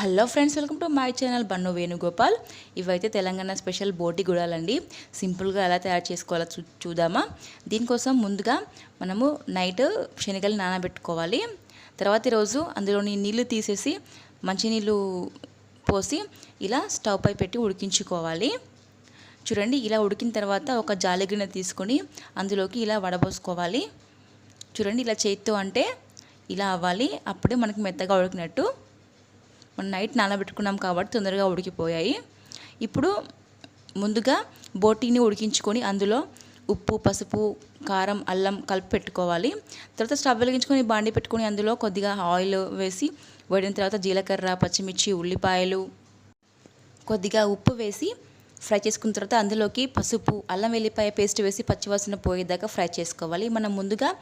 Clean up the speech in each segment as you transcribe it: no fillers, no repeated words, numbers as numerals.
Hello friends, welcome to my channel Bannu Venugopal. ఇవైతే Telangana special బోటి గుడాలండి. సింపుల్గా ఎలా తయారు చేసుకోవాలో చూద్దామా. దీనికోసం ముందుగా మనము నైట్ శనగలు నానబెట్టుకోవాలి. తర్వాత ఈరోజు అందులోని నీళ్లు తీసేసి మంచినీళ్ళు పోసి ఇలా స్టవ్ పై పెట్టి ఉడికించుకోవాలి. చూడండి, ఇలా ఉడికిన తర్వాత ఒక జాలి గిన్నె తీసుకొని అందులోకి ఇలా వడబోసుకోవాలి. చూడండి, ఇలా చేత్తో అంటే ఇలా అవ్వాలి. అప్పుడే మనకి మెత్తగా ఉడికినట్టు. మనం నైట్ నానబెట్టుకున్నాం కాబట్టి తొందరగా ఉడికిపోయాయి. ఇప్పుడు ముందుగా బోటీని ఉడికించుకొని అందులో ఉప్పు, పసుపు, కారం, అల్లం కలిపి పెట్టుకోవాలి. తర్వాత స్టవ్ వెలిగించుకొని బాండి పెట్టుకొని అందులో కొద్దిగా ఆయిల్ వేసి వేడిన తర్వాత జీలకర్ర, పచ్చిమిర్చి, ఉల్లిపాయలు, కొద్దిగా ఉప్పు వేసి ఫ్రై చేసుకున్న తర్వాత అందులోకి పసుపు, అల్లం వెల్లిపాయ పేస్ట్ వేసి పచ్చివాసన పోయేదాకా ఫ్రై చేసుకోవాలి. మనం ముందుగా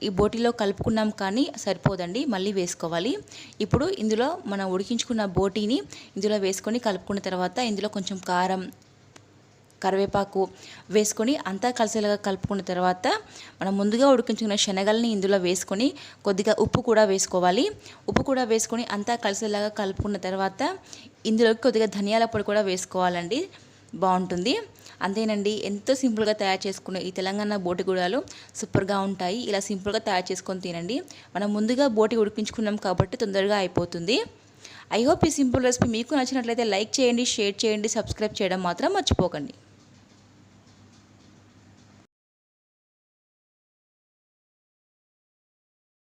ఈ బోటీలో కలుపుకున్నాం కానీ సరిపోదండి, మళ్ళీ వేసుకోవాలి. ఇప్పుడు ఇందులో మనం ఉడికించుకున్న బోటీని ఇందులో వేసుకొని కలుపుకున్న తర్వాత ఇందులో కొంచెం కారం, కరివేపాకు వేసుకొని అంతా కలిసేలాగా కలుపుకున్న తర్వాత మనం ముందుగా ఉడికించుకున్న శనగల్ని ఇందులో వేసుకొని కొద్దిగా ఉప్పు కూడా వేసుకోవాలి. ఉప్పు కూడా వేసుకొని అంతా కలిసేలాగా కలుపుకున్న తర్వాత ఇందులోకి కొద్దిగా ధనియాల పొడి కూడా వేసుకోవాలండి, బాగుంటుంది. అంతేనండి, ఎంతో సింపుల్గా తయారు చేసుకునే ఈ తెలంగాణ బోటి గుడాలు సూపర్గా ఉంటాయి. ఇలా సింపుల్గా తయారు చేసుకొని తినండి. మనం ముందుగా బోటి ఉడికించుకున్నాం కాబట్టి తొందరగా అయిపోతుంది. ఐ హోప్ ఈ సింపుల్ రెసిపీ మీకు నచ్చినట్లయితే లైక్ చేయండి, షేర్ చేయండి, సబ్స్క్రైబ్ చేయడం మాత్రం మర్చిపోకండి.